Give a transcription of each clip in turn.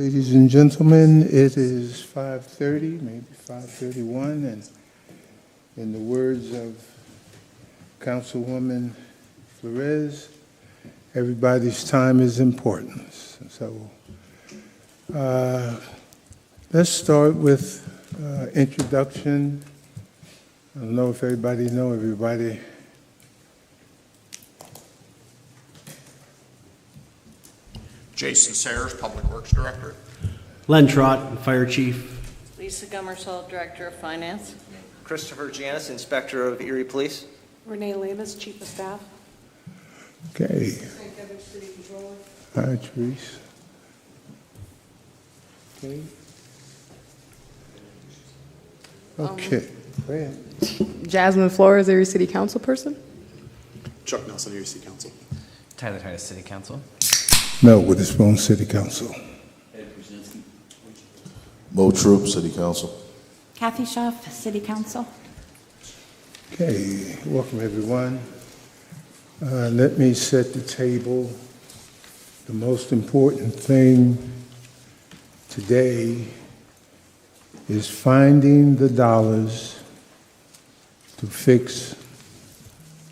Ladies and gentlemen, it is 5:30, maybe 5:31, and in the words of Councilwoman Flores, everybody's time is important. So let's start with introduction. I don't know if everybody knows everybody. Jason Sayers, Public Works Director. Len Trott, Fire Chief. Lisa Gummersall, Director of Finance. Christopher Janis, Inspector of Erie Police. Renee Lamas, Chief of Staff. Okay. Hi, Therese. Okay. Okay. Go ahead. Jasmine Flores, Erie City Council person. Chuck Nelson, Erie City Council. Tyler Titus, City Council. Mel Witherspoon, City Council. Mo Troop, City Council. Kathy Schaaf, City Council. Okay, welcome everyone. Let me set the table. The most important thing today is finding the dollars to fix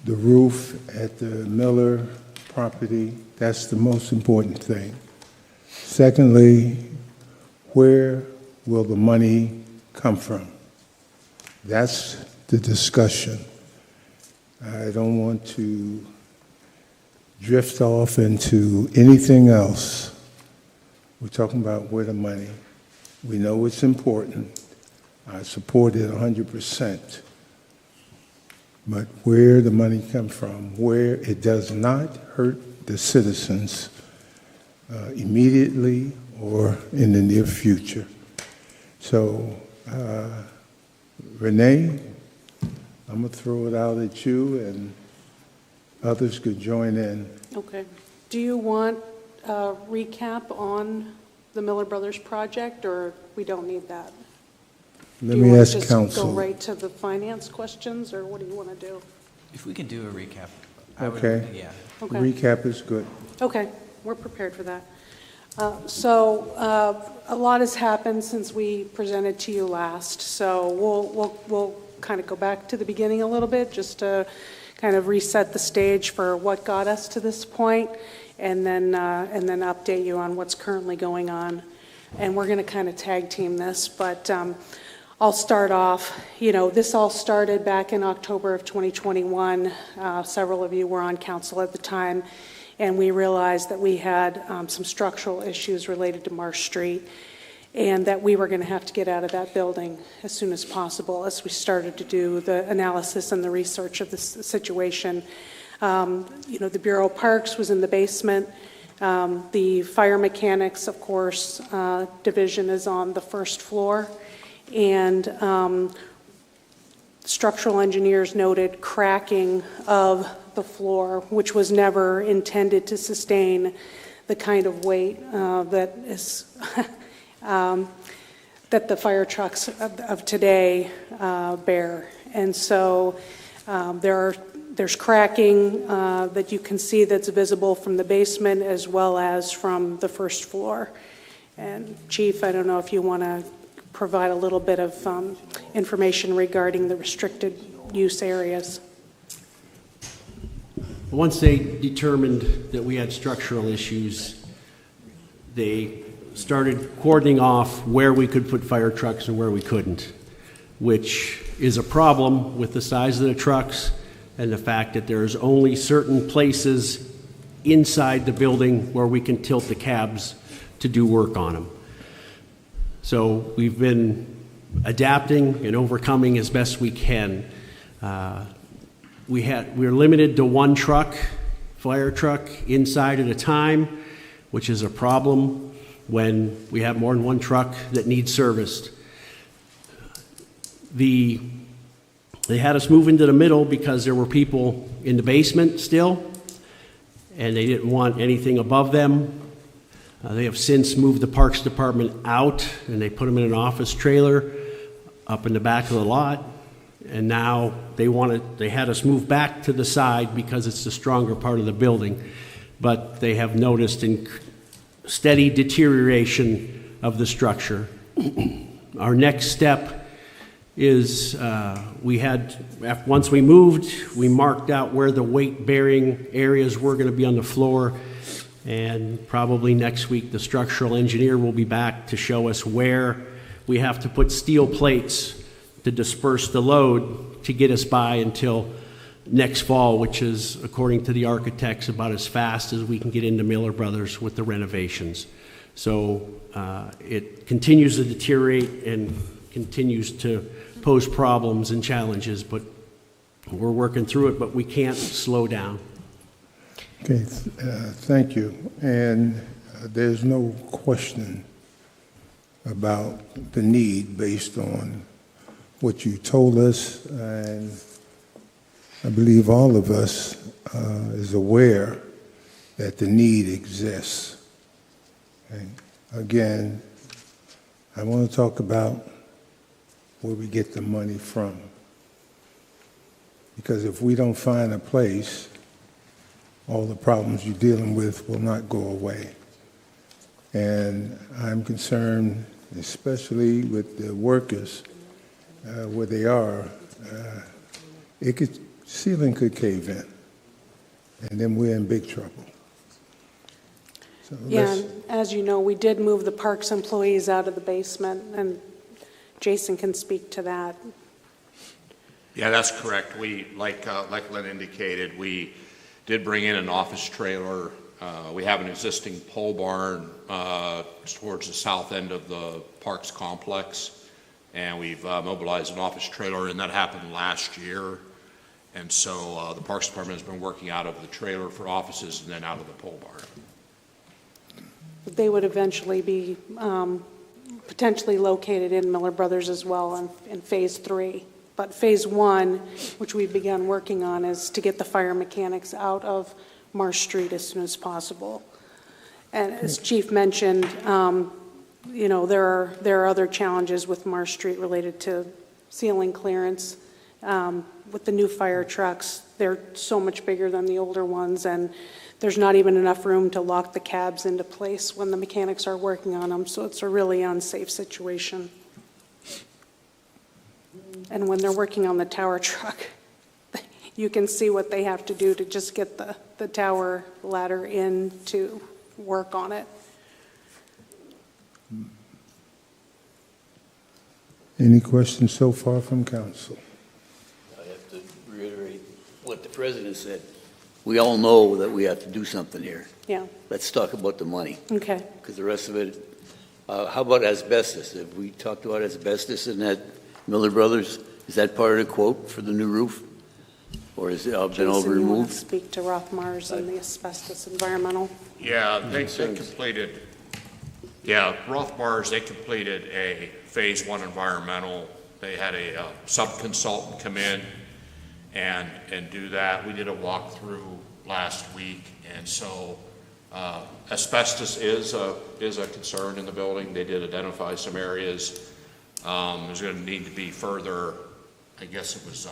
the roof at the Miller property. That's the most important thing. Secondly, where will the money come from? That's the discussion. I don't want to drift off into anything else. We're talking about where the money. We know it's important. I support it 100%. But where the money comes from, where it does not hurt the citizens immediately or in the near future. So, Renee, I'm going to throw it out at you, and others could join in. Okay. Do you want a recap on the Miller Brothers project, or we don't need that? Let me ask council. Just go right to the finance questions, or what do you want to do? If we could do a recap. Okay. Yeah. Okay. Recap is good. Okay, we're prepared for that. So a lot has happened since we presented to you last. So we'll kind of go back to the beginning a little bit, just to kind of reset the stage for what got us to this point, and then update you on what's currently going on. And we're going to kind of tag team this, but I'll start off. You know, this all started back in October of 2021. Several of you were on council at the time, and we realized that we had some structural issues related to Marsh Street, and that we were going to have to get out of that building as soon as possible as we started to do the analysis and the research of this situation. You know, the Bureau of Parks was in the basement. The fire mechanics, of course, division is on the first floor. And structural engineers noted cracking of the floor, which was never intended to sustain the kind of weight that is that the fire trucks of today bear. And so there's cracking that you can see that's visible from the basement as well as from the first floor. And Chief, I don't know if you want to provide a little bit of information regarding the restricted use areas. Once they determined that we had structural issues, they started cordoning off where we could put fire trucks and where we couldn't, which is a problem with the size of the trucks and the fact that there's only certain places inside the building where we can tilt the cabs to do work on them. So we've been adapting and overcoming as best we can. We're limited to one truck, fire truck, inside at a time, which is a problem when we have more than one truck that needs serviced. They had us move into the middle because there were people in the basement still, and they didn't want anything above them. They have since moved the Parks Department out, and they put them in an office trailer up in the back of the lot. And now they had us move back to the side because it's the stronger part of the building. But they have noticed steady deterioration of the structure. Our next step is once we moved, we marked out where the weight-bearing areas were going to be on the floor, and probably next week the structural engineer will be back to show us where we have to put steel plates to disperse the load to get us by until next fall, which is, according to the architects, about as fast as we can get into Miller Brothers with the renovations. So it continues to deteriorate and continues to pose problems and challenges, but we're working through it, but we can't slow down. Okay, thank you. And there's no question about the need based on what you told us, and I believe all of us is aware that the need exists. And again, I want to talk about where we get the money from. Because if we don't find a place, all the problems you're dealing with will not go away. And I'm concerned, especially with the workers, where they are, ceiling could cave in, and then we're in big trouble. So Yeah, and as you know, we did move the parks employees out of the basement, and Jason can speak to that. Yeah, that's correct. We, like Lynn indicated, we did bring in an office trailer. We have an existing pole barn towards the south end of the parks complex, and we've mobilized an office trailer, and that happened last year. And so the Parks Department has been working out of the trailer for offices and then out of the pole barn. They would eventually be potentially located in Miller Brothers as well in Phase 3. But Phase 1, which we've begun working on, is to get the fire mechanics out of Marsh Street as soon as possible. And as Chief mentioned, you know, there are other challenges with Marsh Street related to ceiling clearance. With the new fire trucks, they're so much bigger than the older ones, and there's not even enough room to lock the cabs into place when the mechanics are working on them, so it's a really unsafe situation. And when they're working on the tower truck, you can see what they have to do to just get the tower ladder in to work on it. Any questions so far from council? I have to reiterate what the president said. We all know that we have to do something here. Yeah. Let's talk about the money, Okay. because the rest of it, how about asbestos? Have we talked about asbestos in that Miller Brothers? Is that part of the quote for the new roof? Or has it all been over Jason, you want to removed? speak to Rothmars and the asbestos environmental? Yeah, they completed, Rothbars, they completed a Phase 1 environmental. They had a sub-consultant come in and do that. We did a walkthrough last week, and so asbestos is a concern in the building. They did identify some areas. There's going to need to be further, I guess it was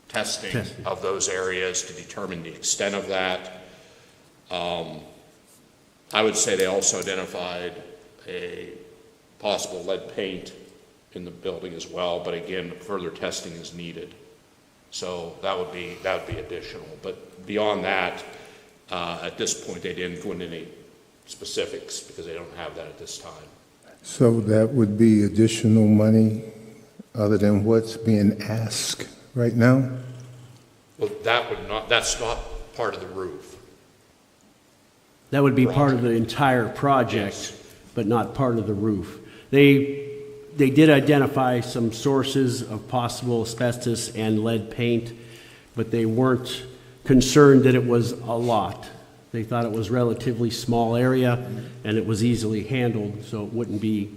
testing of those areas to determine the extent of that. I would say they also identified a possible lead paint in the building as well, but again, further testing is needed. So that would be additional. But beyond that, at this point, they didn't go into any specifics because they don't have that at this time. So that would be additional money other than what's being asked right now? Well, that's not part of the roof. That would be part of the entire project, but not part of the roof. They did identify some sources of possible asbestos and lead paint, but they weren't concerned that it was a lot. They thought it was a relatively small area and it was easily handled, so it wouldn't be,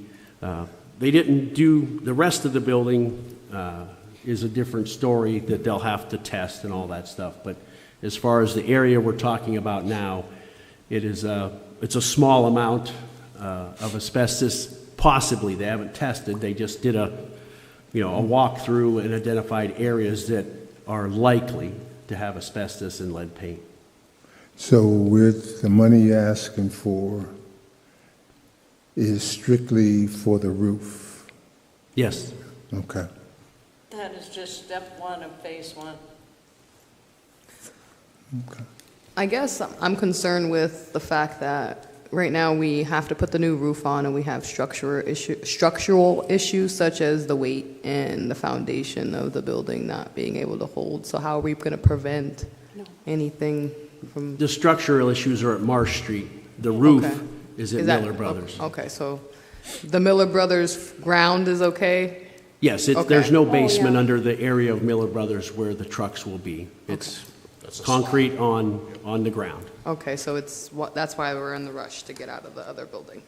they didn't do, the rest of the building is a different story that they'll have to test and all that stuff. But as far as the area we're talking about now, it's a small amount of asbestos. Possibly, they haven't tested. They just did a walkthrough and identified areas that are likely to have asbestos and lead paint. So with the money you're asking for, is strictly for the roof? Yes. Okay. That is just step one of phase one. Okay. I guess I'm concerned with the fact that right now we have to put the new roof on and we have structural issues such as the weight and the foundation of the building not being able to hold. So how are we going to prevent anything from... The structural issues are at Marsh Street. The roof Okay. is at Is that- Miller Brothers. Okay, so the Miller Brothers ground is okay? Yes, Okay. there's no yeah. basement under the area of Miller Brothers where the trucks will be. It's concrete on the ground. Okay, so that's why we're in the rush to get out of the other building.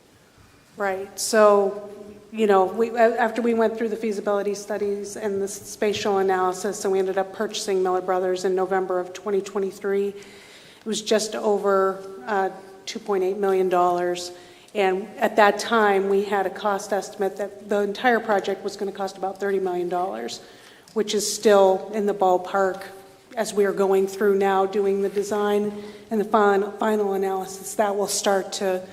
Right, so, you know, after we went through the feasibility studies and the spatial analysis, and we ended up purchasing Miller Brothers in November of 2023, it was just over $2.8 million. And at that time, we had a cost estimate that the entire project was going to cost about $30 million, which is still in the ballpark as we are going through now doing the design and the final analysis. That will start to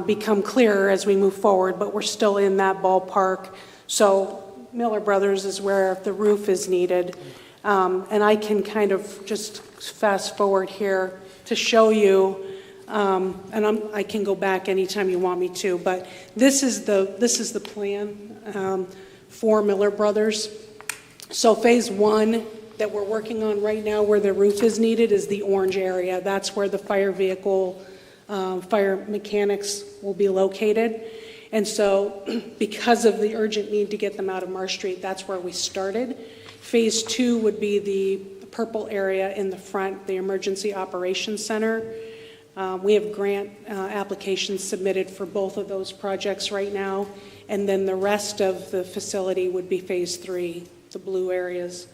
become clearer as we move forward, but we're still in that ballpark. So Miller Brothers is where the roof is needed. And I can kind of just fast forward here to show you, and I can go back anytime you want me to, but this is the plan for Miller Brothers. So phase one that we're working on right now where the roof is needed is the orange area. That's where the fire vehicle, fire mechanics will be located. And so because of the urgent need to get them out of Marsh Street, that's where we started. Phase two would be the purple area in the front, the Emergency Operations Center. We have grant applications submitted for both of those projects right now. And then the rest of the facility would be phase three, the blue areas.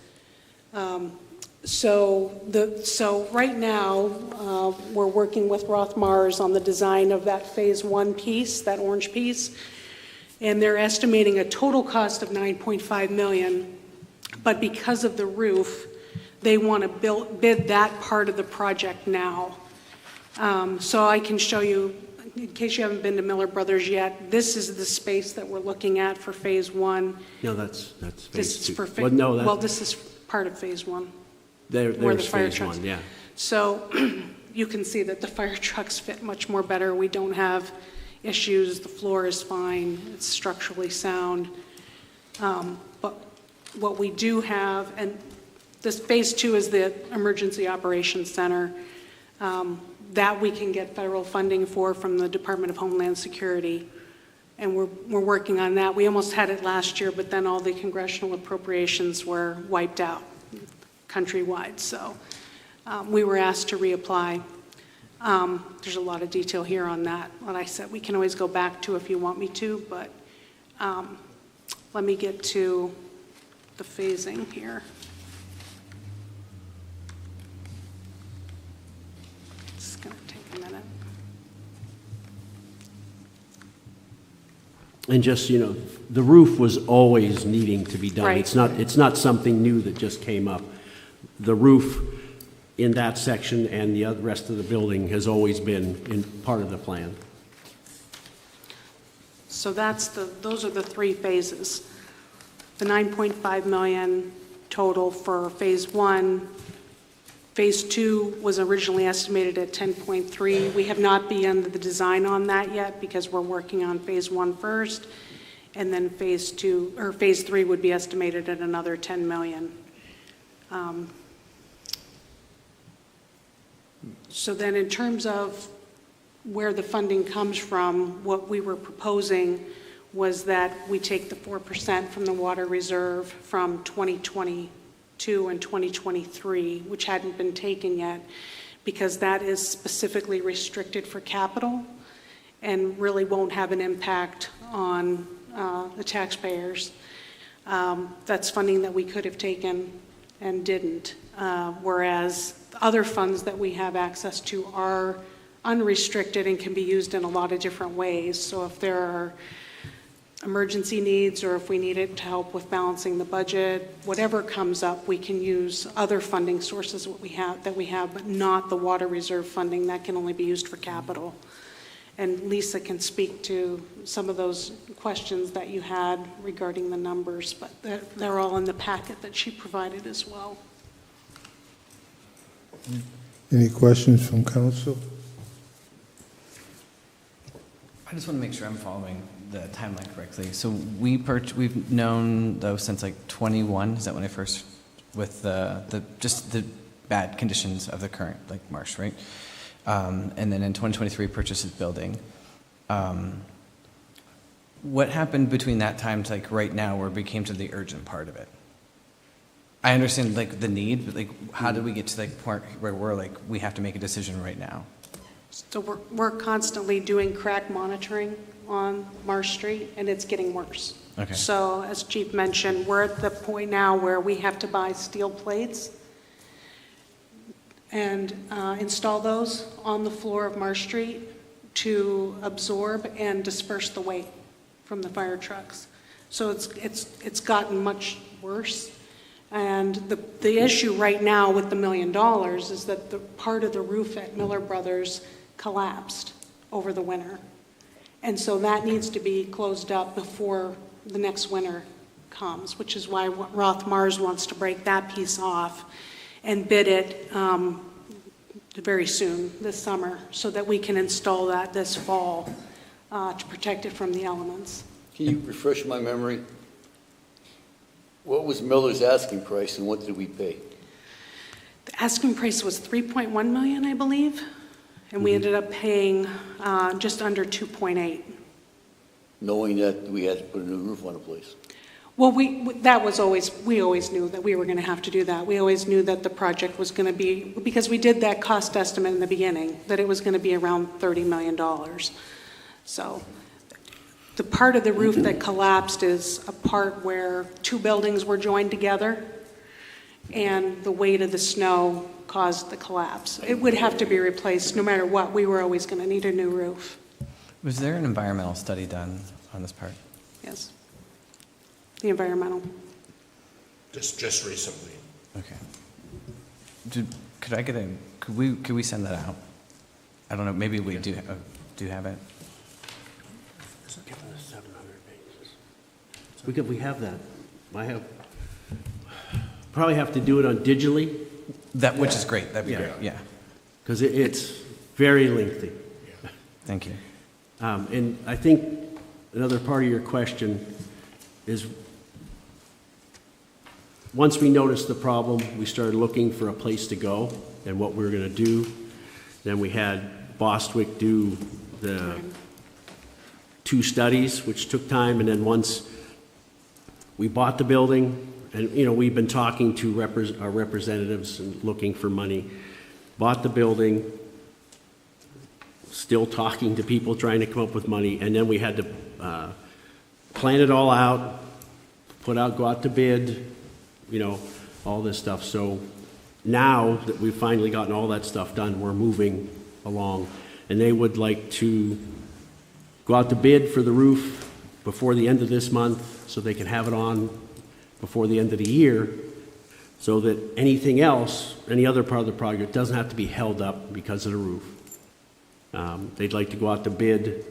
So right now, we're working with Roth-Mars on the design of that phase one piece, that orange piece, and they're estimating a total cost of $9.5 million, but because of the roof, they want to bid that part of the project now. So I can show you, in case you haven't been to Miller Brothers yet, this is the space that we're looking at for phase one. No, that's This phase is two. for Well, no, well, this is part of phase one. Where the there's fire phase trucks. one, yeah. So you can see that the fire trucks fit much more better. We don't have issues. The floor is fine. It's structurally sound. But what we do have, and this phase two is the Emergency Operations Center, that we can get federal funding for from the Department of Homeland Security. And we're working on that. We almost had it last year, but then all the congressional appropriations were wiped out countrywide. So we were asked to reapply. There's a lot of detail here on that. What I said, we can always go back to if you want me to, but let me get to the phasing here. It's going to take a minute. And just, you know, the roof was always needing to be done. Right. It's not something new that just came up. The roof in that section and the rest of the building has always been in part of the plan. So those are the three phases. The 9.5 million total for phase one. Phase two was originally estimated at 10.3. We have not begun the design on that yet because we're working on phase one first. And then phase three would be estimated at another 10 million. So then in terms of where the funding comes from, what we were proposing was that we take the 4% from the water reserve from 2022 and 2023, which hadn't been taken yet, because that is specifically restricted for capital and really won't have an impact on the taxpayers. That's funding that we could have taken and didn't, whereas other funds that we have access to are unrestricted and can be used in a lot of different ways. So if there are emergency needs or if we need it to help with balancing the budget, whatever comes up, we can use other funding sources that we have, but not the water reserve funding. That can only be used for capital. And Lisa can speak to some of those questions that you had regarding the numbers, but they're all in the packet that she provided as well. Any questions from council? I just want to make sure I'm following the timeline correctly. So we've known though since like 21, is that when I first, with just the bad conditions of the current like marsh, right? And then in 2023 purchased this building. What happened between that time to like right now where we came to the urgent part of it? I understand like the need, but like how did we get to like point where we're like, we have to make a decision right now? So we're constantly doing crack monitoring on Marsh Street, and it's getting worse. Okay. So as Chief mentioned, we're at the point now where we have to buy steel plates and install those on the floor of Marsh Street to absorb and disperse the weight from the fire trucks. So it's gotten much worse. And the issue right now with the $1 million is that the part of the roof at Miller Brothers collapsed over the winter. And so that needs to be closed up before the next winter comes, which is why Roth Mars wants to break that piece off and bid it very soon, this summer, so that we can install that this fall to protect it from the elements. Can you refresh my memory? What was Miller's asking price and what did we pay? The asking price was $3.1 million, I believe, and we ended up paying just under 2.8. Knowing that we had to put a new roof on the place. Well, we always knew that we were going to have to do that. We always knew that the project was going to be, because we did that cost estimate in the beginning, that it was going to be around $30 million. So the part of the roof that collapsed is a part where two buildings were joined together, and the weight of the snow caused the collapse. It would have to be replaced no matter what. We were always going to need a new roof. Was there an environmental study done on this part? Yes. The environmental. Just recently. Okay. Could we send that out? I don't know, maybe we do have it. We have that. Probably have to do it on digitally. Which is great, that'd be great, yeah. Because it's very lengthy. Thank you. And I think another part of your question is, once we noticed the problem, we started looking for a place to go and what we were going to do. Then we had Bostwick do the 2 studies, which took time, and then once we bought the building, and we've been talking to our representatives and looking for money, bought the building, still talking to people trying to come up with money, and then we had to plan it all out, go out to bid, all this stuff. So now that we've finally gotten all that stuff done, we're moving along, and they would like to go out to bid for the roof before the end of this month so they can have it on before the end of the year, so that anything else, any other part of the project, doesn't have to be held up because of the roof. They'd like to go out to bid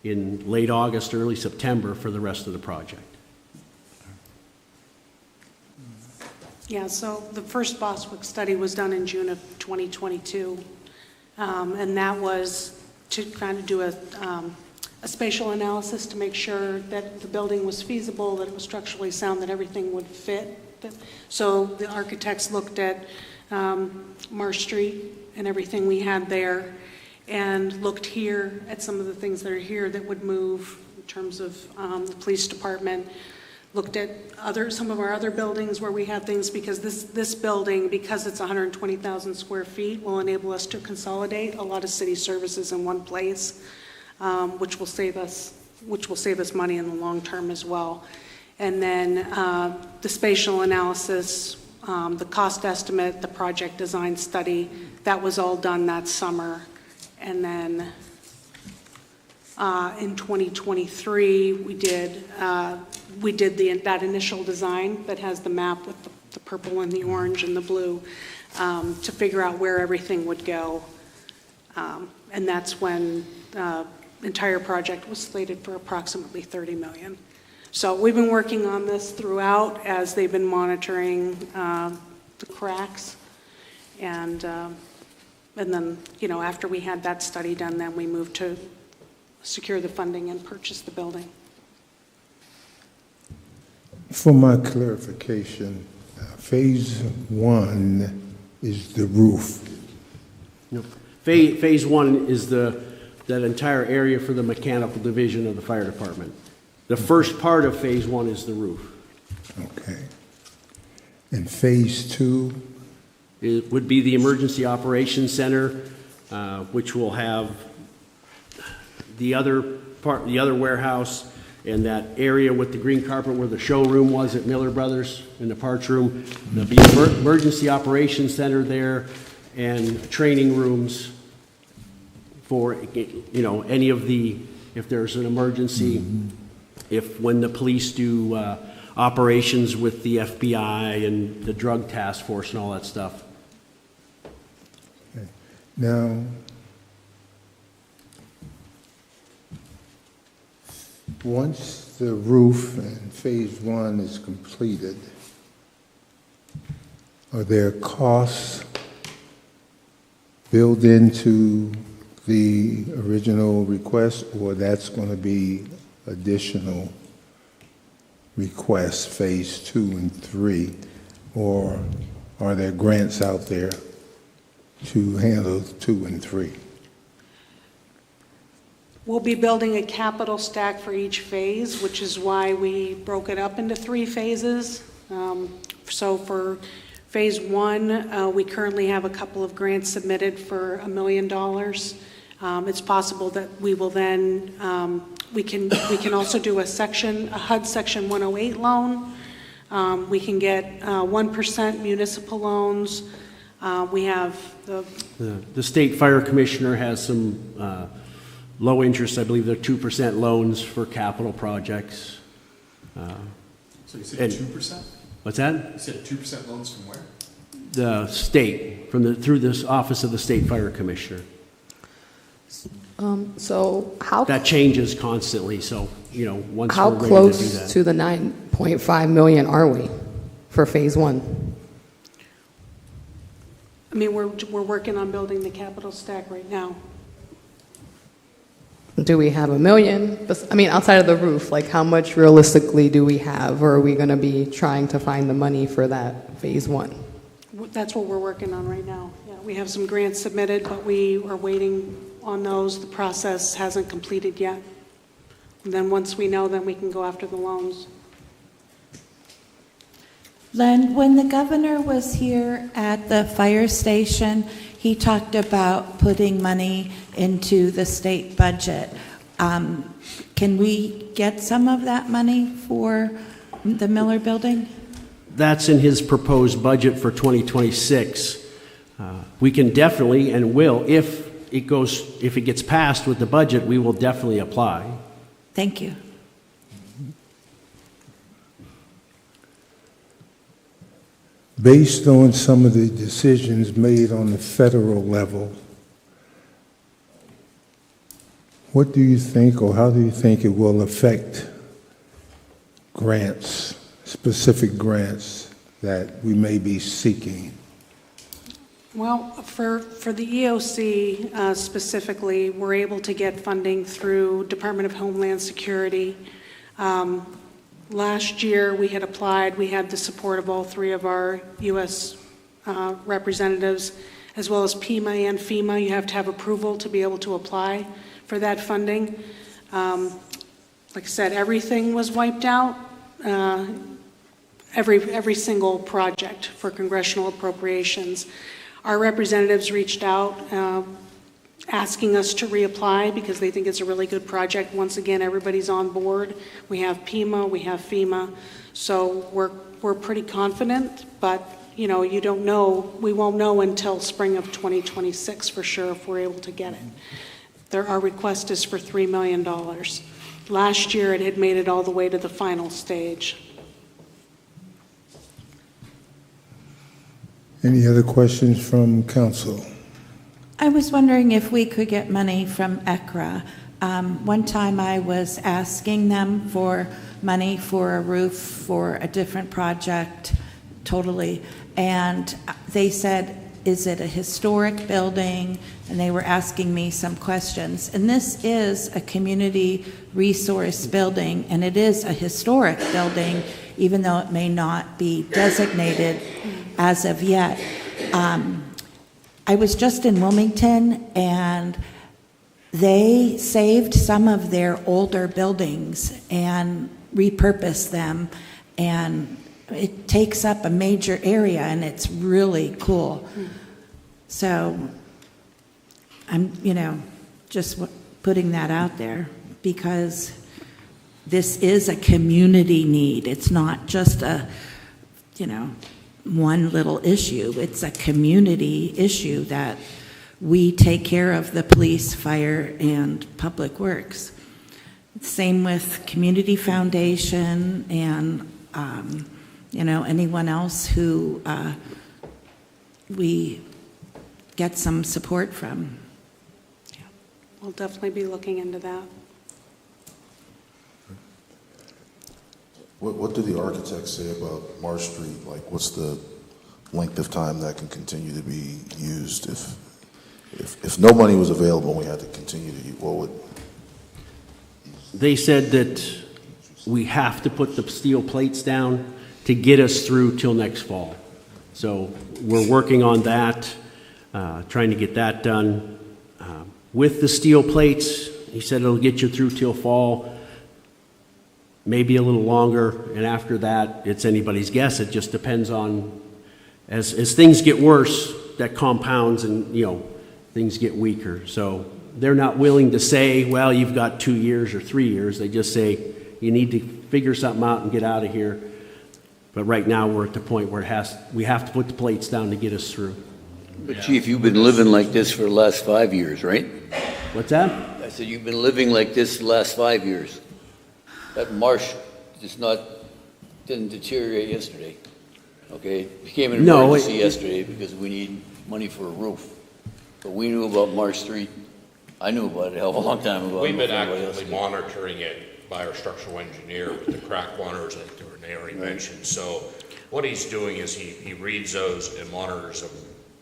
in late August, early September for the rest of the project. Yeah, so the first Bostwick study was done in June of 2022, and that was to kind of do a spatial analysis to make sure that the building was feasible, that it was structurally sound, that everything would fit. So the architects looked at Marsh Street and everything we had there, and looked here at some of the things that are here that would move in terms of the police department. Looked at some of our other buildings where we had things, because this building, because it's 120,000 square feet, will enable us to consolidate a lot of city services in one place, which will save us money in the long term as well. And then the spatial analysis, the cost estimate, the project design study, that was all done that summer. And then in 2023, we did that initial design that has the map with the purple and the orange and the blue to figure out where everything would go. And that's when entire project was slated for approximately $30 million. So we've been working on this throughout as they've been monitoring the cracks. And then, you know, after we had that study done, then we moved to secure the funding and purchase the building. For my clarification, phase 1 is the roof. Nope. Phase 1 is that entire area for the mechanical division of the fire department. The first part of phase 1 is the roof. Okay. And phase 2? It would be the Emergency Operations Center, which will have the other part, the other warehouse, and that area with the green carpet where the showroom was at Miller Brothers in the parts room. There'll be an Emergency Operations Center there and training rooms for, you know, any of the, if there's an emergency, if when the police do operations with the FBI and the drug task force and all that stuff. Okay. Now, once the roof and phase 1 is completed, are there costs built into the original request, or that's going to be additional requests, phase 2 and 3, or are there grants out there to handle 2 and 3? We'll be building a capital stack for each phase, which is why we broke it up into 3 phases. So for phase 1, we currently have a couple of grants submitted for $1 million. It's possible that we will then, we can also do a HUD Section 108 loan. We can get 1% municipal loans. We have the state fire commissioner has some low interest, I believe they're 2% loans for capital projects. So you said 2%? What's that? You said 2% loans from where? The state, through this office of the state fire commissioner. So how That changes constantly, so, you know, once how we're ready close to do that. to the 9.5 million are we for phase 1? I mean, we're working on building the capital stack right now. Do we have $1 million? I mean, outside of the roof, like how much realistically do we have, or are we going to be trying to find the money for that phase 1? That's what we're working on right now. Yeah, we have some grants submitted, but we are waiting on those. The process hasn't completed yet. And then once we know, then we can go after the loans. Len, when the governor was here at the fire station, he talked about putting money into the state budget. Can we get some of that money for the Miller Building? That's in his proposed budget for 2026. We can definitely and will, if it gets passed with the budget, we will definitely apply. Thank you. Based on some of the decisions made on the federal level, what do you think, or how do you think it will affect grants, specific grants that we may be seeking? Well, for the EOC specifically, we're able to get funding through Department of Homeland Security. Last year, we had applied. We had the support of all 3 of our U.S. Representatives, as well as PEMA and FEMA. You have to have approval to be able to apply for that funding. Like I said, everything was wiped out. Every single project for congressional appropriations. Our representatives reached out asking us to reapply because they think it's a really good project. Once again, everybody's on board. We have PEMA, we have FEMA, so we're pretty confident, but you know, you don't know, we won't know until spring of 2026 for sure if we're able to get it. Our request is for $3 million. Last year, it had made it all the way to the final stage. Any other questions from council? I was wondering if we could get money from ECRA. One time I was asking them for money for a roof for a different project, totally, and they said, is it a historic building? And they were asking me some questions. And this is a community resource building, and it is a historic building, even though it may not be designated as of yet. I was just in Wilmington, and they saved some of their older buildings and repurposed them, and it takes up a major area, and it's really cool. So I'm, just putting that out there, because this is a community need. It's not just a, one little issue. It's a community issue that we take care of, the police, fire, and public works. Same with Community Foundation and, anyone else who we get some support from. We'll definitely be looking into that. What do the architects say about Marsh Street? Like, what's the length of time that can continue to be used if no money was available and we had to continue to use? What would? They said that we have to put the steel plates down to get us through till next fall. So we're working on that, trying to get that done. With the steel plates, he said it'll get you through till fall, maybe a little longer, and after that, it's anybody's guess. It just depends on, as things get worse, that compounds and, things get weaker. So they're not willing to say, well, you've got 2 years or 3 years. They just say, you need to figure something out and get out of here. But right now, we're at the point where we have to put the plates down to get us through. But Chief, you've been living like this for the last 5 years, right? What's that? I said you've been living like this the last 5 years. That marsh didn't deteriorate yesterday. Okay, it became an emergency yesterday because we need money for a roof. But we knew about Marsh Street. I knew about it a hell of a long time ago. We've been actively monitoring it by our structural engineer with the crack runners that Renee mentioned. So what he's doing is he reads those and monitors them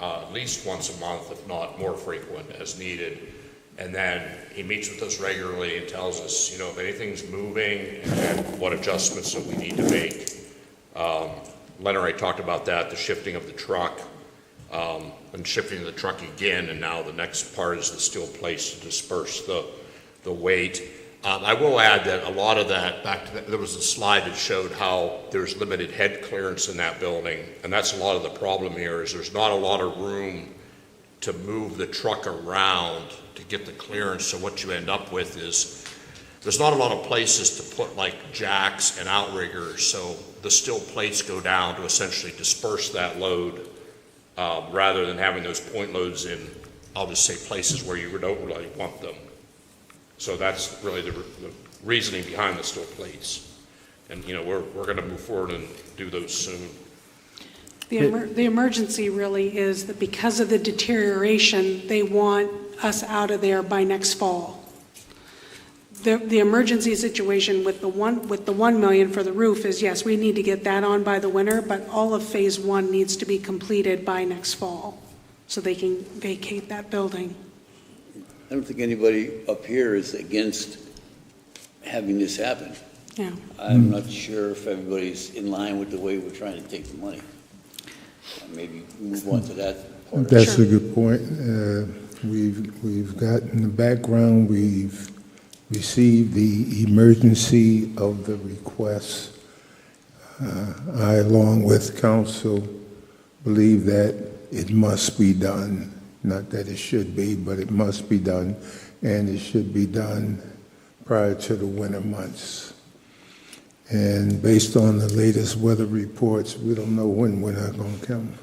at least once a month, if not more frequent as needed. And then he meets with us regularly and tells us, if anything's moving and what adjustments that we need to make. Leonard already talked about that, the shifting of the truck, and shifting the truck again, and now the next part is the steel plates to disperse the weight. I will add that a lot of that, there was a slide that showed how there's limited head clearance in that building, and that's a lot of the problem here, is there's not a lot of room to move the truck around to get the clearance. So what you end up with is there's not a lot of places to put like jacks and outriggers, so the steel plates go down to essentially disperse that load rather than having those point loads in, I'll just say, places where you don't really want them. So that's really the reasoning behind the steel plates. And we're going to move forward and do those soon. The emergency really is that because of the deterioration, they want us out of there by next fall. The emergency situation with the 1 million for the roof is, yes, we need to get that on by the winter, but all of phase 1 needs to be completed by next fall so they can vacate that building. I don't think anybody up here is against having this happen. Yeah. I'm not sure if everybody's in line with the way we're trying to take the money. Maybe move on to that part. That's a good point. We've got in the background, we've received the emergency of the request. I, along with council, believe that it must be done. Not that it should be, but it must be done, and it should be done prior to the winter months. And based on the latest weather reports, we don't know when winter is going to come.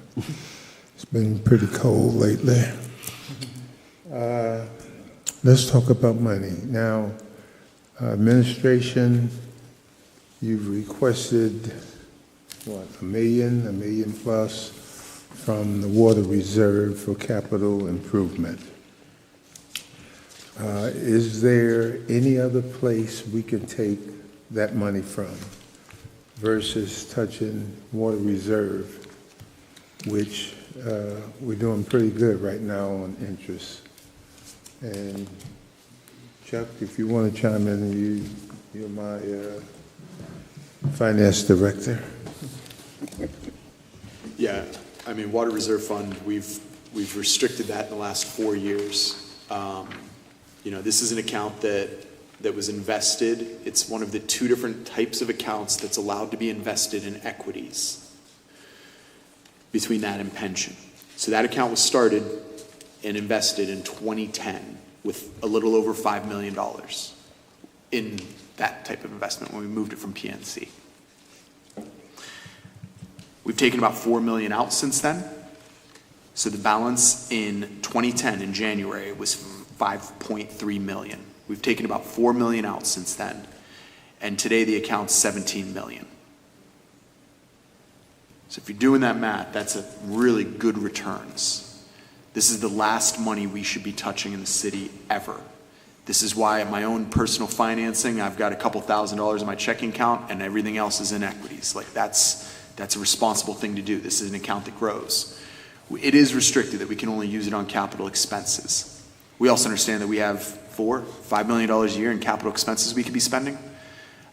It's been pretty cold lately. Let's talk about money. Now, administration, you've requested, what, $1 million plus from the water reserve for capital improvement. Is there any other place we can take that money from versus touching water reserve, which we're doing pretty good right now on interest? And Chuck, if you want to chime in, you're my finance director. Yeah, I mean, Water Reserve Fund, we've restricted that in the last 4 years. You know, this is an account that was invested. It's one of the two different types of accounts that's allowed to be invested in equities between that and pension. So that account was started and invested in 2010 with a little over $5 million in that type of investment when we moved it from PNC. We've taken about $4 million out since then. So the balance in 2010 in January was $5.3 million. We've taken about $4 million out since then. And today the account's $17 million. So if you're doing that math, that's a really good returns. This is the last money we should be touching in the city ever. This is why at my own personal financing, I've got a couple $1,000s in my checking account and everything else is in equities. Like that's a responsible thing to do. This is an account that grows. It is restricted that we can only use it on capital expenses. We also understand that we have $5 million a year in capital expenses we could be spending.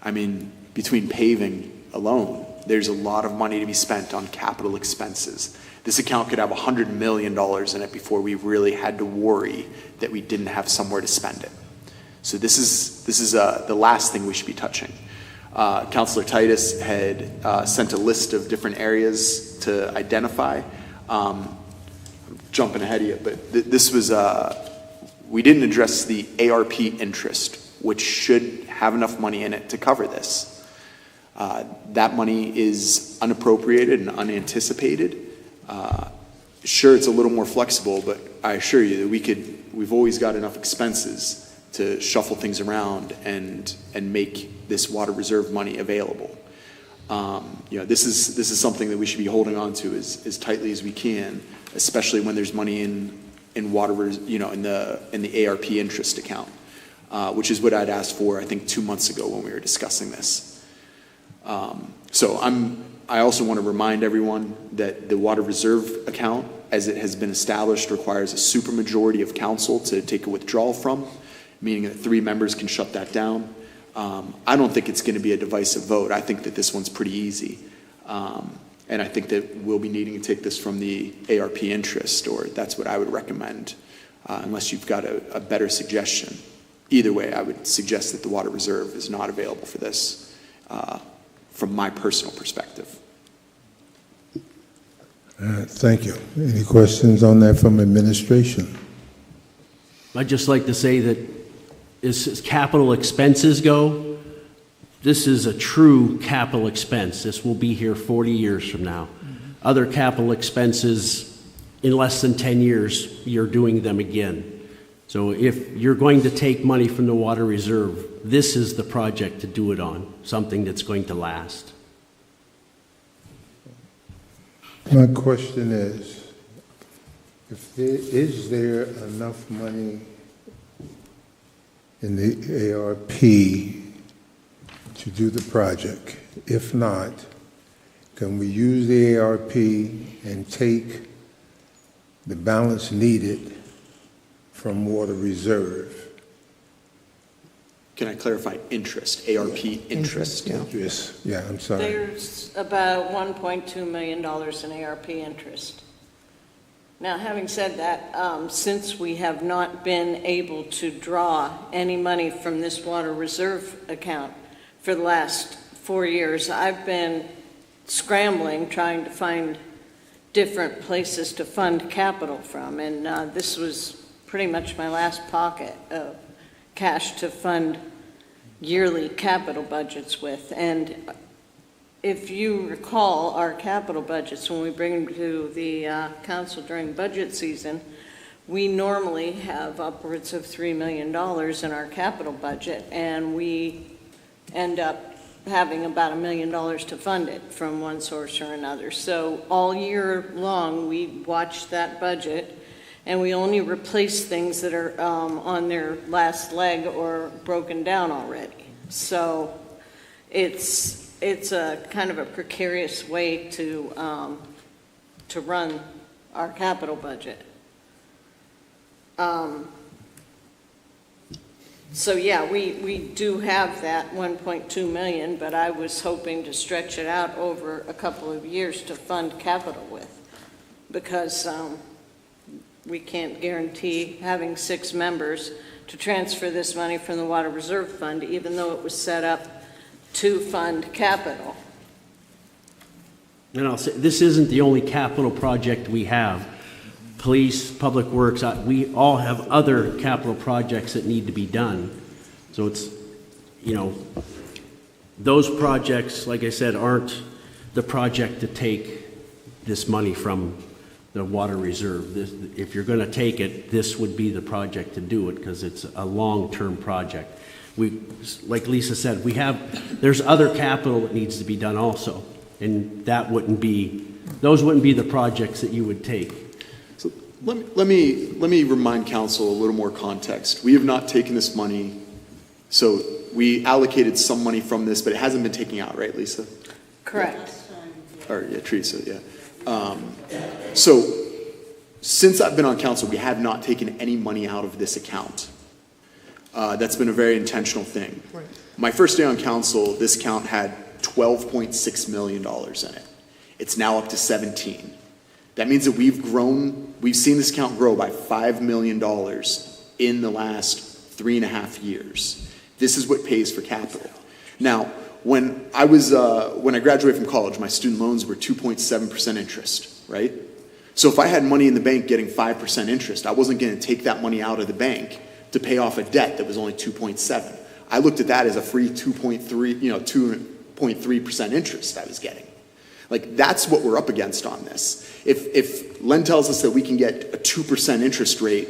I mean, between paving alone, there's a lot of money to be spent on capital expenses. This account could have $100 million in it before we really had to worry that we didn't have somewhere to spend it. So this is the last thing we should be touching. Councilor Titus had sent a list of different areas to identify. Jumping ahead of you, but this was, we didn't address the ARP interest, which should have enough money in it to cover this. That money is unappropriated and unanticipated. Sure, it's a little more flexible, but I assure you that we've always got enough expenses to shuffle things around and make this water reserve money available. You know, this is something that we should be holding on to as tightly as we can, especially when there's money in water, you know, in the ARP interest account, which is what I'd asked for, I think, 2 months ago when we were discussing this. So I also want to remind everyone that the water reserve account, as it has been established, requires a supermajority of council to take a withdrawal from, meaning that 3 members can shut that down. I don't think it's going to be a divisive vote. I think that this one's pretty easy. And I think that we'll be needing to take this from the ARP interest, or that's what I would recommend, unless you've got a better suggestion. Either way, I would suggest that the water reserve is not available for this, from my personal perspective. Thank you. Any questions on that from administration? I'd just like to say that as capital expenses go, this is a true capital expense. This will be here 40 years from now. Other capital expenses, in less than 10 years, you're doing them again. So if you're going to take money from the water reserve, this is the project to do it on, something that's going to last. My question is, is there enough money in the ARP to do the project? If not, can we use the ARP and take the balance needed from water reserve? Can I clarify interest, ARP interest? Interest, yeah, I'm sorry. There's about $1.2 million in ARP interest. Now, having said that, since we have not been able to draw any money from this water reserve account for the last 4 years, I've been scrambling, trying to find different places to fund capital from, and this was pretty much my last pocket of cash to fund yearly capital budgets with. And if you recall our capital budgets, when we bring them to the council during budget season, we normally have upwards of $3 million in our capital budget, and we end up having about $1 million to fund it from one source or another. So all year long, we watch that budget and we only replace things that are on their last leg or broken down already. So it's a kind of a precarious way to run our capital budget. So yeah, we do have that 1.2 million, but I was hoping to stretch it out over a couple of years to fund capital with, because we can't guarantee having 6 members to transfer this money from the Water Reserve Fund, even though it was set up to fund capital. And I'll say, this isn't the only capital project we have. Police, Public Works, we all have other capital projects that need to be done. So it's, you know, those projects, like I said, aren't the project to take this money from the water reserve. If you're going to take it, this would be the project to do it, because it's a long-term project. We, like Lisa said, there's other capital that needs to be done also, and those wouldn't be the projects that you would take. So let me remind council a little more context. We have not taken this money, so we allocated some money from this, but it hasn't been taken out, right, Lisa? Correct. Or yeah, Teresa, yeah. So since I've been on council, we have not taken any money out of this account. That's been a very intentional thing. Right. My first day on council, this account had $12.6 million in it. It's now up to 17. That means that we've seen this account grow by $5 million in the last 3.5 years. This is what pays for capital. Now, when I graduated from college, my student loans were 2.7% interest, right? So if I had money in the bank getting 5% interest, I wasn't going to take that money out of the bank to pay off a debt that was only 2.7. I looked at that as a free 2.3% interest I was getting. Like, that's what we're up against on this. If Len tells us that we can get a 2% interest rate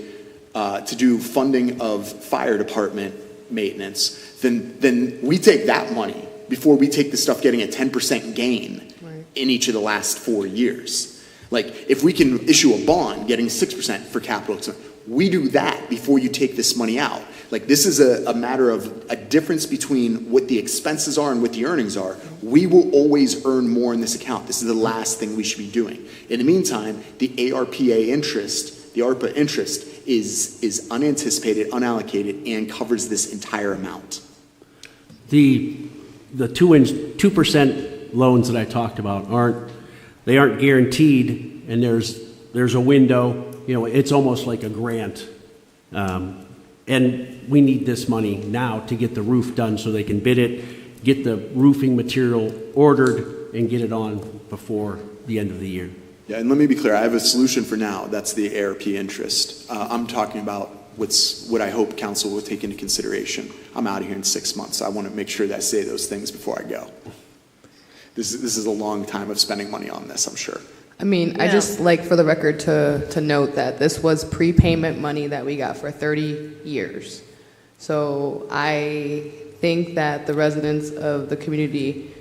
to do funding of fire department maintenance, then we take that money before we take the stuff getting a 10% gain in each of the last 4 years. Like, if we can issue a bond getting 6% for capital, we do that before you take this money out. Like, this is a matter of a difference between what the expenses are and what the earnings are. We will always earn more in this account. This is the last thing we should be doing. In the meantime, the ARPA interest, the ARPA interest is unanticipated, unallocated, and covers this entire amount. The 2% loans that I talked about aren't guaranteed, and there's a window. You know, it's almost like a grant. And we need this money now to get the roof done so they can bid it, get the roofing material ordered, and get it on before the end of the year. Yeah, and let me be clear, I have a solution for now. That's the ARP interest. I'm talking about what I hope council will take into consideration. I'm out of here in 6 months. I want to make sure that I say those things before I go. This is a long time of spending money on this, I'm sure. I mean, yeah. I just like for the record to note that this was prepayment money that we got for 30 years. So I think that the residents of the community,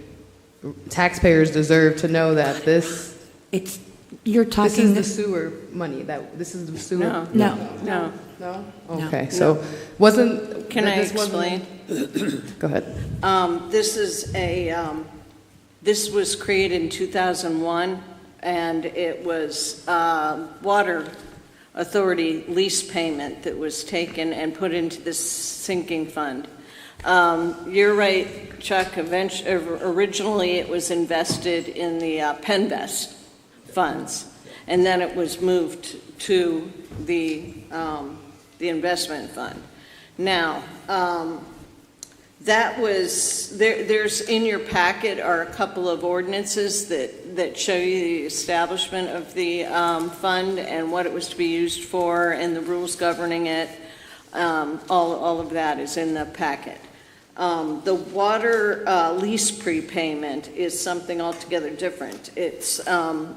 taxpayers, deserve to know that this is the sewer money. This is the sewer. No. Okay, so wasn't. Can I explain? Go ahead. This was created in 2001. And it was Water Authority lease payment that was taken and put into this sinking fund. You're right, Chuck. Originally, it was invested in the Penvest funds, and then it was moved to the investment fund. Now, that was, there's in your packet are a couple of ordinances that show you the establishment of the fund and what it was to be used for and the rules governing it. All of that is in the packet. The water lease prepayment is something altogether different. It's,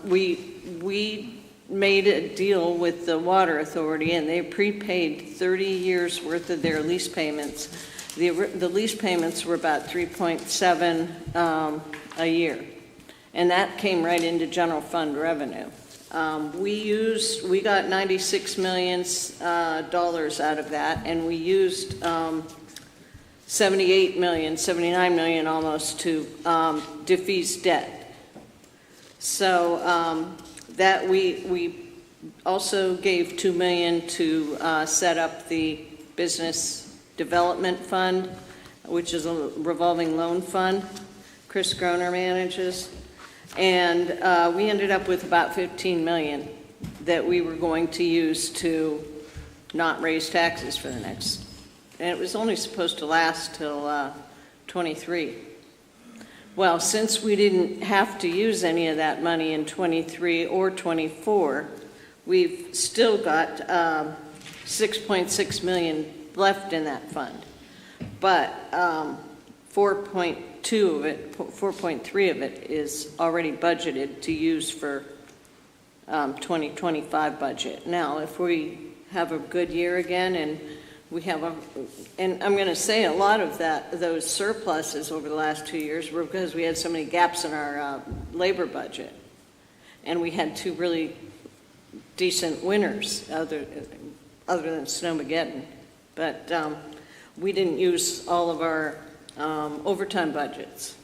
we made a deal with the Water Authority, and they prepaid 30 years worth of their lease payments. The lease payments were about 3.7 a year, and that came right into general fund revenue. We got $96 million out of that, and we used 78 million, 79 million almost to defease debt. So that we also gave $2 million to set up the business development fund, which is a revolving loan fund. Chris Groner manages. And we ended up with about 15 million that we were going to use to not raise taxes for the next, and it was only supposed to last till 23. Well, since we didn't have to use any of that money in 23 or 24, we've still got 6.6 million left in that fund. But 4.2 of it, 4.3 of it is already budgeted to use for 2025 budget. Now, if we have a good year again and we have and I'm going to say a lot of those surpluses over the last 2 years were because we had so many gaps in our labor budget. And we had 2 really decent winters other than Snowmageddon. But we didn't use all of our overtime budgets.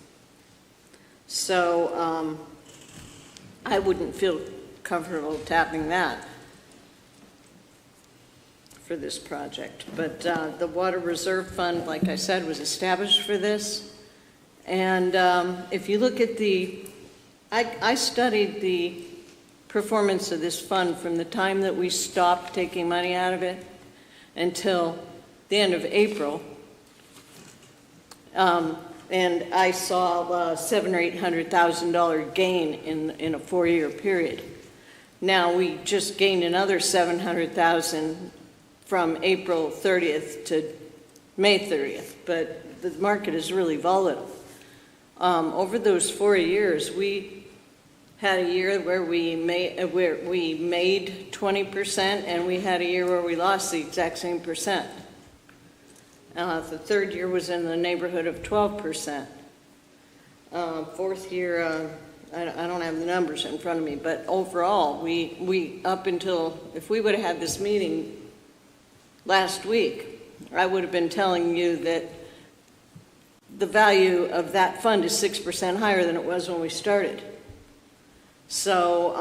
So I wouldn't feel comfortable tapping that for this project. But the Water Reserve Fund, like I said, was established for this. And if you look at I studied the performance of this fund from the time that we stopped taking money out of it until the end of April. And I saw a $700,000 or $800,000 gain in a 4-year period. Now we just gained another $700,000 from April 30th to May 30th, but the market is really volatile. Over those 4 years, we had a year where we made 20%, and we had a year where we lost the exact same percent. The third year was in the neighborhood of 12%. Fourth year, I don't have the numbers in front of me, but overall, we up until, if we would have had this meeting last week, I would have been telling you that the value of that fund is 6% higher than it was when we started. So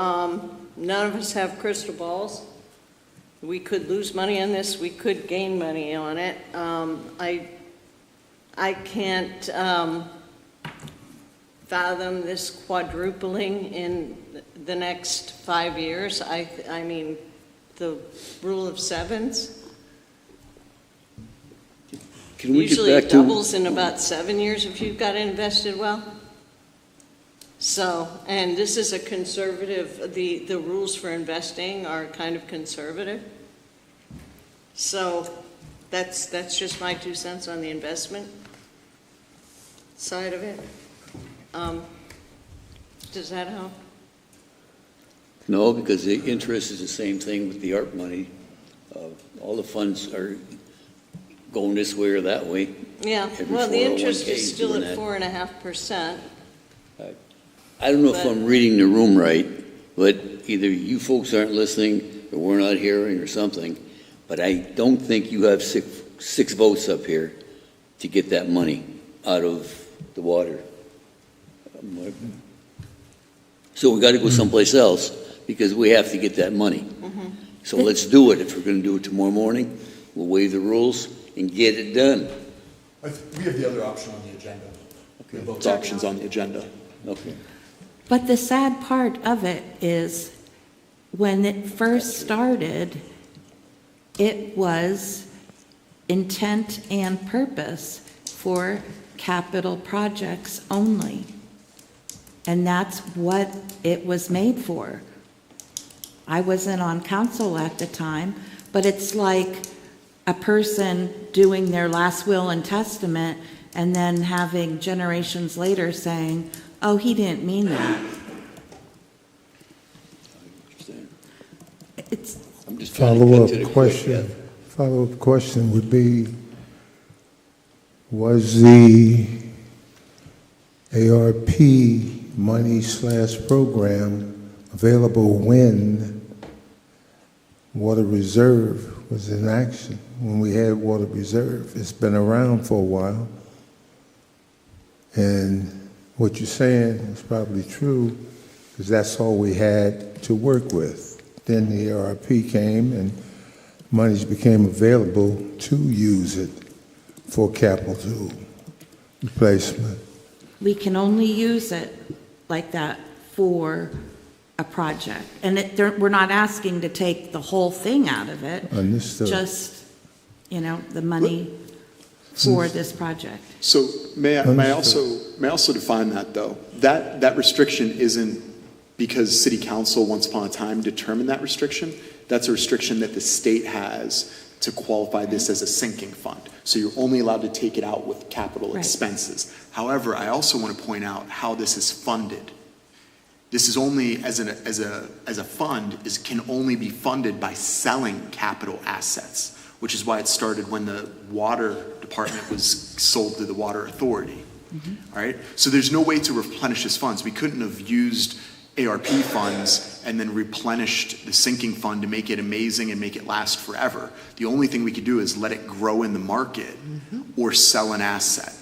none of us have crystal balls. We could lose money on this. We could gain money on it. I can't fathom this quadrupling in the next 5 years. I mean, the rule of sevens. Can we Usually get back it to doubles in about 7 years if you've got it invested well. So, and this is a conservative, the rules for investing are kind of conservative. So that's just my 2 cents on the investment side of it. Does that help? No, because the interest is the same thing with the ARP money. All the funds are going this way or that way. Yeah, Every well, the interest 401k is still doing at that. 4.5%. I don't know if But- I'm reading the room right, but either you folks aren't listening or we're not hearing or something, but I don't think you have six votes up here to get that money out of the water. So we got to go someplace else because we have to get that money. So let's do it. If we're going to do it tomorrow morning, we'll waive the rules and get it done. We have the other option on the agenda. Okay. Both options on the agenda. Okay. But the sad part of it is, when it first started, it was intent and purpose for capital projects only. And that's what it was made for. I wasn't on council at the time, but it's like a person doing their last will and testament and then having generations later saying, oh, he didn't mean that. It's, I'm just trying to cut to the quick, yeah. Follow-up question would be, was the ARP money/program available when water reserve was in action, when we had water reserve. It's been around for a while. And what you're saying is probably true, because that's all we had to work with. Then the ARP came and monies became available to use it for capital replacement. We can only use it like that for a project. And we're not asking to take the whole thing out of it. Understood. Just, the money for this project. So may I also define that, though? That restriction isn't because City Council once upon a time determined that restriction. That's a restriction that the state has to qualify this as a sinking fund. So you're only allowed to take it out with capital expenses. However, I also want to point out how this is funded. This is only as a fund can only be funded by selling capital assets, which is why it started when the water department was sold to the water authority. All right. So there's no way to replenish this funds. We couldn't have used ARP funds and then replenished the sinking fund to make it amazing and make it last forever. The only thing we could do is let it grow in the market or sell an asset.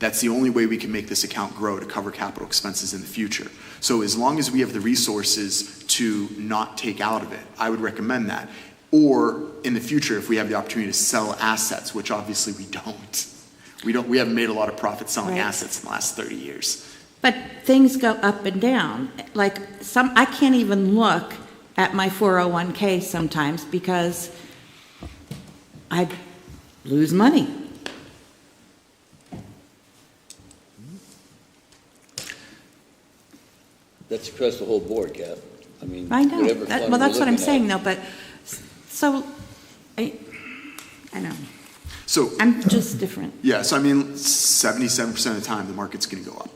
That's the only way we can make this account grow to cover capital expenses in the future. So as long as we have the resources to not take out of it, I would recommend that. Or in the future, if we have the opportunity to sell assets, which obviously we don't. We haven't made a lot of profit selling assets in the last 30 years. But things go up and down. Like I can't even look at my 401k sometimes because I lose money. That's across the whole board, Kath. I mean, I know. whatever fund Well, that's we're what I'm looking saying, at. though. But so I know. So I'm just different. Yeah, so I mean, 77% of the time, the market's going to go up,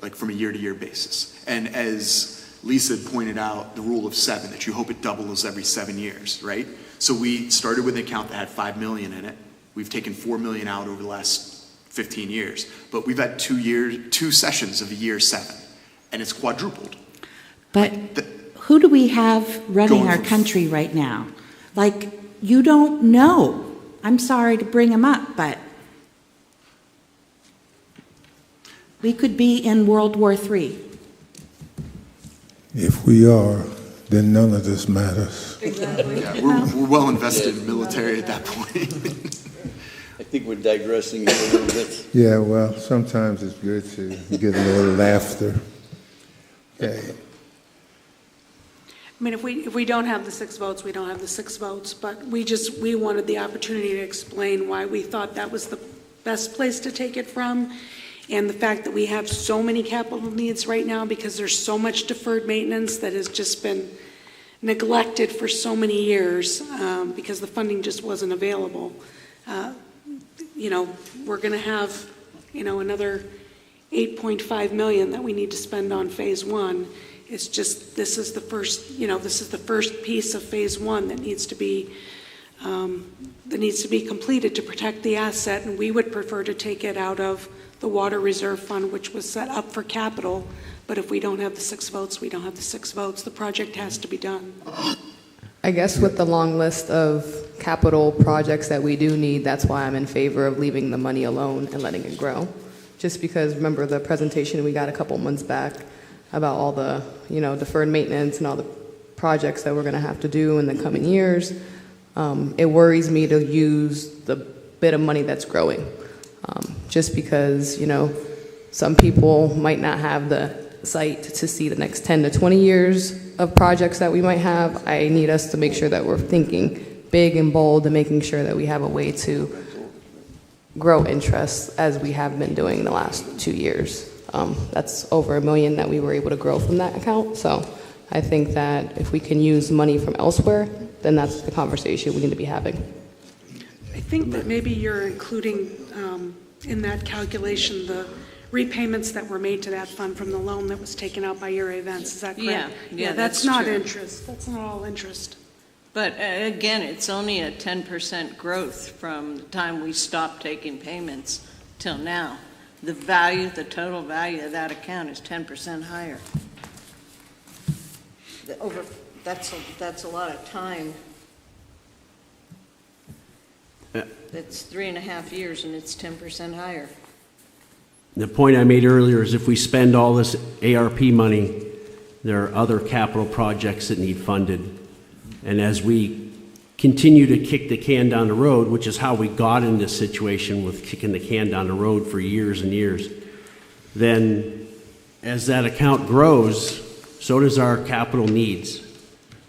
like from a year-to-year basis. And as Lisa pointed out, the rule of 7, that you hope it doubles every 7 years, right? So we started with an account that had $5 million in it. We've taken $4 million out over the last 15 years, but we've had 2 sessions of the year 7, and it's quadrupled. But who do we have running our country right now? Like, you don't know. I'm sorry to bring them up, but we could be in World War III. If we are, then none of this matters. Exactly. Yeah, we're well invested in military at that point. I think we're digressing here a little bit. Yeah, well, sometimes it's good to get a little laughter. Okay. I mean, if we don't have the 6 votes, we don't have the 6 votes, but we wanted the opportunity to explain why we thought that was the best place to take it from, and the fact that we have so many capital needs right now because there's so much deferred maintenance that has just been neglected for so many years because the funding just wasn't available. We're going to have, another $8.5 million that we need to spend on phase 1. It's just, this is the first piece of phase 1 that needs to be completed to protect the asset, and we would prefer to take it out of the water reserve fund, which was set up for capital. But if we don't have the 6 votes, we don't have the 6 votes. The project has to be done. I guess with the long list of capital projects that we do need, that's why I'm in favor of leaving the money alone and letting it grow. Just because, remember the presentation we got a couple months back about all the, deferred maintenance and all the projects that we're going to have to do in the coming years. It worries me to use the bit of money that's growing. Just because, some people might not have the sight to see the next 10 to 20 years of projects that we might have. I need us to make sure that we're thinking big and bold and making sure that we have a way to grow interest as we have been doing the last 2 years. That's over $1 million that we were able to grow from that account. So I think that if we can use money from elsewhere, then that's the conversation we need to be having. I think that maybe you're including in that calculation the repayments that were made to that fund from the loan that was taken out by Erie Events. Is that correct? Yeah, that's that's not true. interest. That's not all interest. But again, it's only a 10% growth from the time we stopped taking payments till now. The total value of that account is 10% higher. that's a lot of time. That's 3.5 years and it's 10% higher. The point I made earlier is if we spend all this ARP money, there are other capital projects that need funded. And as we continue to kick the can down the road, which is how we got in this situation with kicking the can down the road for years and years, then as that account grows, so does our capital needs.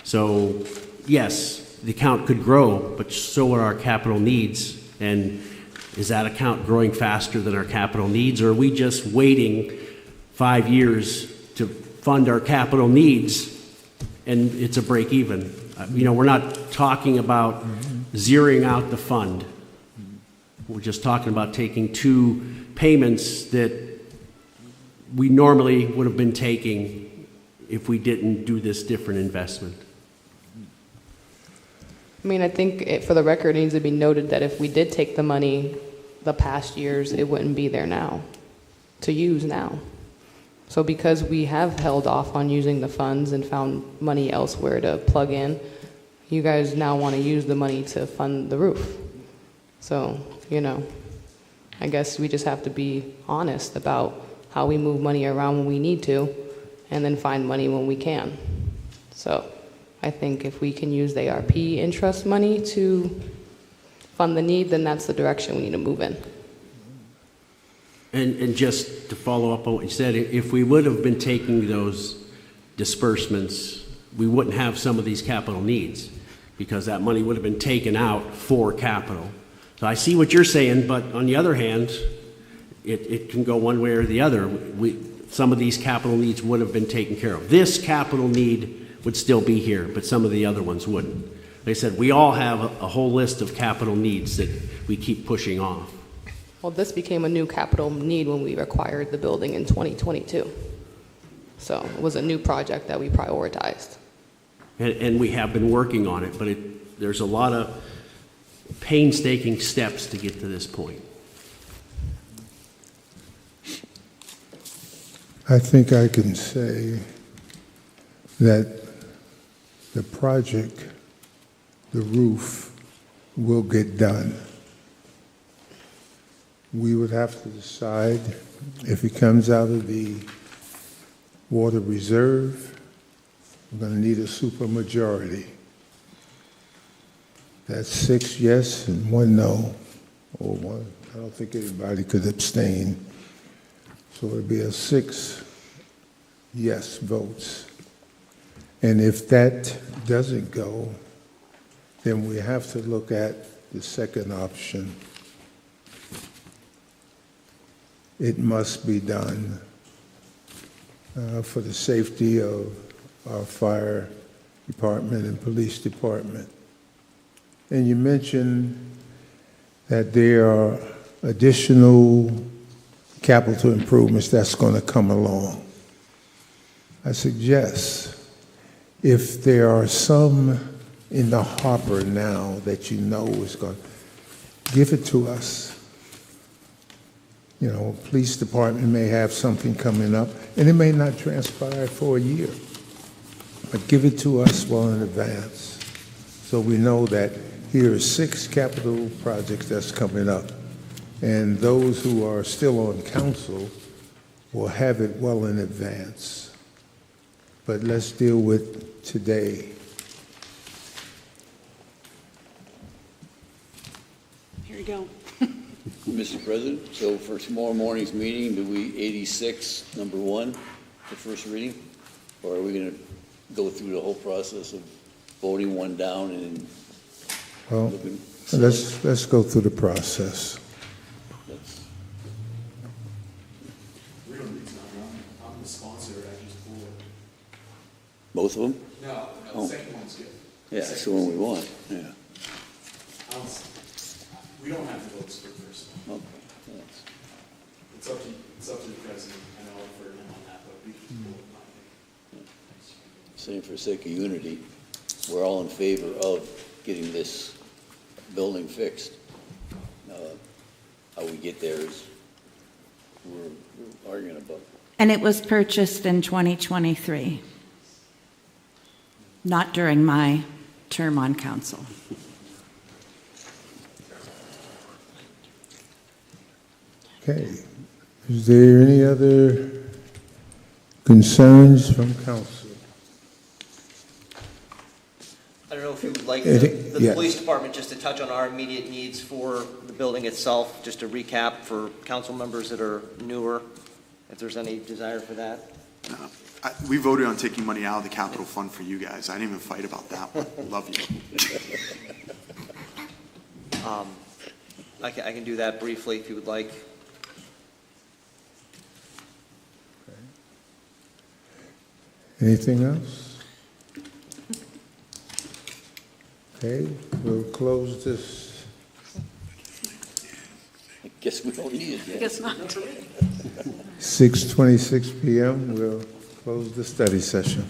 So yes, the account could grow, but so are our capital needs. And is that account growing faster than our capital needs, or are we just waiting 5 years to fund our capital needs and it's a break even? You know, we're not talking about zeroing out the fund. We're just talking about taking 2 payments that we normally would have been taking if we didn't do this different investment. I mean, I think for the record, it needs to be noted that if we did take the money the past years, it wouldn't be there now to use now. So because we have held off on using the funds and found money elsewhere to plug in, you guys now want to use the money to fund the roof. So, you know, I guess we just have to be honest about how we move money around when we need to and then find money when we can. So I think if we can use the ARP interest money to fund the need, then that's the direction we need to move in. And just to follow up on what you said, if we would have been taking those disbursements, we wouldn't have some of these capital needs because that money would have been taken out for capital. So I see what you're saying, but on the other hand, it can go one way or the other. Some of these capital needs would have been taken care of. This capital need would still be here, but some of the other ones wouldn't. Like I said, we all have a whole list of capital needs that we keep pushing off. Well, this became a new capital need when we acquired the building in 2022. So it was a new project that we prioritized. And we have been working on it, but there's a lot of painstaking steps to get to this point. I think I can say that the project, the roof, will get done. We would have to decide if it comes out of the water reserve, we're going to need a supermajority. That's 6 yes and 1 no, or 1. I don't think anybody could abstain. So it'll be a 6 yes votes. And if that doesn't go, then we have to look at the second option. It must be done for the safety of our fire department and police department. And you mentioned that there are additional capital improvements that's going to come along. I suggest if there are some in the hopper now that you know is going to give it to us. You know, police department may have something coming up, and it may not transpire for a year, but give it to us well in advance so we know that here are 6 capital projects that's coming up, and those who are still on council will have it well in advance. But let's deal with today. Here you go. Mr. President, so for tomorrow morning's meeting, do we 86, number 1, the first reading? Or are we going to go through the whole process of voting one down and Well, looking? let's go through the process. That's- I'm the sponsor, I just pull it. Both of them? No, Oh. the second one's good. Yeah, that's the one we want, yeah. We don't have to vote for the first one. Okay, that's- It's up to the president. I know I've heard him on that, but we can pull it. Same for sake of unity, we're all in favor of getting this building fixed. How we get there is, we're arguing about. And it was purchased in 2023. not during my term on council. Okay. Is there any other concerns from council? I don't know if you would like It- the yeah. police department just to touch on our immediate needs for the building itself, just to recap for council members that are newer, if there's any desire for that. We voted on taking money out of the capital fund for you guys. I didn't even fight about that one. Love you. I can do that briefly if you would like. Anything else? Okay, we'll close this. I guess we don't need it yet. I guess not. 6:26 PM, we'll close the study session.